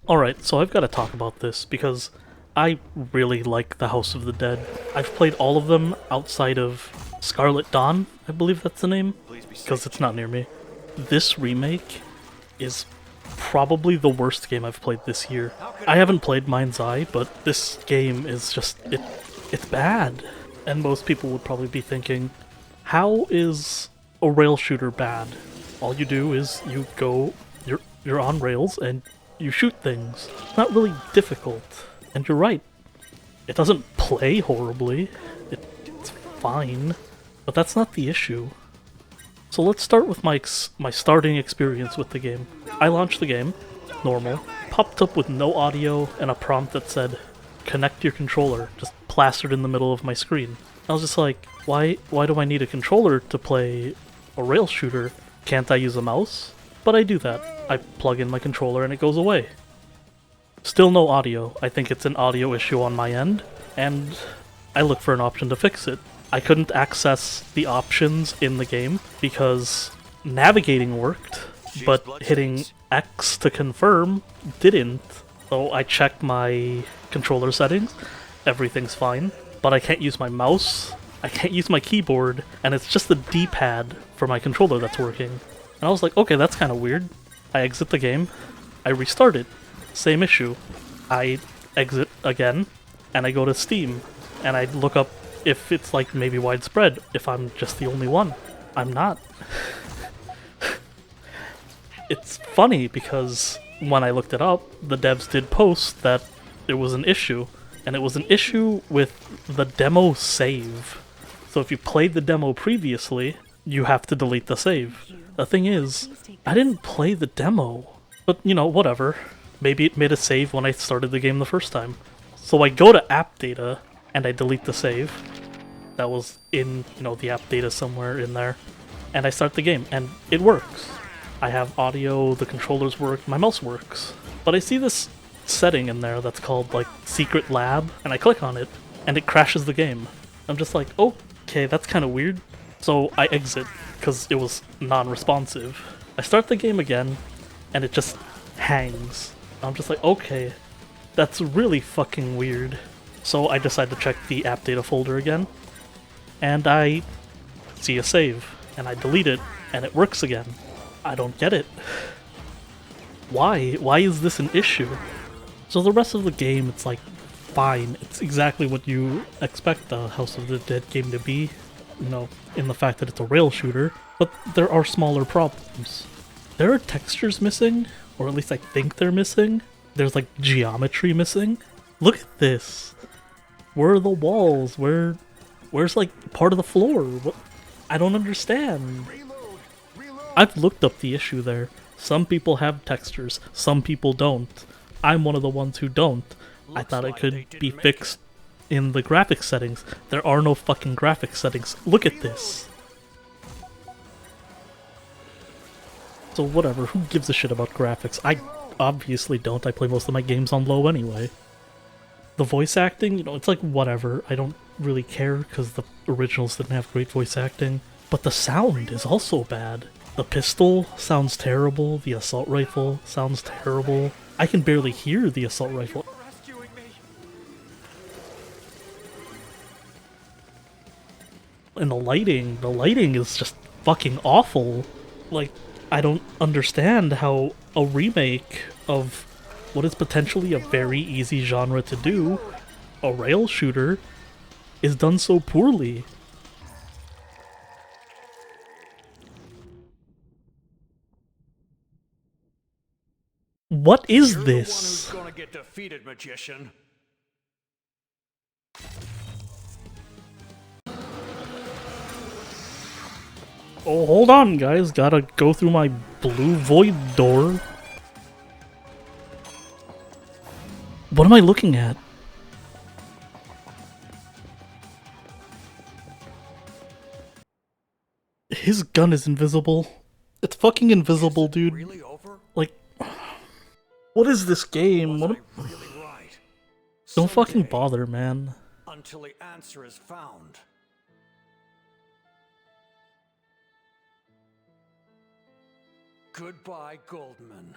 Alright, so I've got to talk about this because I really like the House of the Dead. I've played all of them outside of Scarlet Dawn, I believe that's the name, because it's not near me. This remake is probably the worst game I've played this year. I haven't played Mind's Eye, but this game is just, it's bad. And most people would probably be thinking, how is a rail shooter bad? All you do is you're on rails and you shoot things. It's not really difficult. And you're right. It doesn't play horribly. It's fine. But that's not the issue. So let's start with my starting experience with the game. I launched the game, normal, popped up with no audio and a prompt that said, connect your controller, just plastered in the middle of my screen. I was just like, why do I need a controller to play a rail shooter? Can't I use a mouse? But I do that. I plug in my controller and it goes away. Still no audio. I think it's an audio issue on my end, and I look for an option to fix it. I couldn't access the options in the game because navigating worked, but hitting X to confirm didn't. So I checked my controller settings, everything's fine, but I can't use my mouse, I can't use my keyboard, and it's just the D-pad for my controller that's working. And I was like, okay, that's kind of weird. I exit the game, I restart it, same issue. I exit again, and I go to Steam, and I look up if it's like maybe widespread, if I'm just the only one. I'm not. It's funny because when I looked it up, the devs did post that it was an issue, and it was an issue with the demo save. So if you played the demo previously, you have to delete the save. The thing is, I didn't play the demo, but you know, whatever. Maybe it made a save when I started the game the first time. So I go to app data, and I delete the save that was in, you know, the app data somewhere in there, and I start the game, and it works. I have audio, the controllers work, my mouse works. But I see this setting in there that's called, like, Secret Lab, and I click on it, and it crashes the game. I'm just like, okay, that's kind of weird. So I exit, because it was non-responsive. I start the game again, and it just hangs. I'm just like, okay, that's really fucking weird. So I decide to check the app data folder again, and I see a save, and I delete it, and it works again. I don't get it. Why? Why is this an issue? So the rest of the game, it's like, fine. It's exactly what you expect a House of the Dead game to be, you know, in the fact that it's a rail shooter, but there are smaller problems. There are textures missing, or at least I think they're missing. There's like geometry missing. Look at this. Where are the walls? Where's like part of the floor? What? I don't understand. I've looked up the issue there. Some people have textures, some people don't. I'm one of the ones who don't. I thought it could be fixed in the graphics settings. There are no fucking graphics settings. Look at this. So whatever, who gives a shit about graphics? I obviously don't. I play most of my games on low anyway. The voice acting, you know, it's like whatever. I don't really care because the originals didn't have great voice acting. But the sound is also bad. The pistol sounds terrible. The assault rifle sounds terrible. I can barely hear the assault rifle. And the lighting is just fucking awful. Like, I don't understand how a remake of what is potentially a very easy genre to do, a rail shooter, is done so poorly. What is this? You're the one who's gonna get defeated, magician. Oh, hold on, guys. Gotta go through my blue void door. What am I looking at? His gun is invisible. It's fucking invisible, dude. Really over? Like, what is this game? Was What? I really right? Don't fucking Someday, bother, man. until the answer is found. Goodbye, Goldman.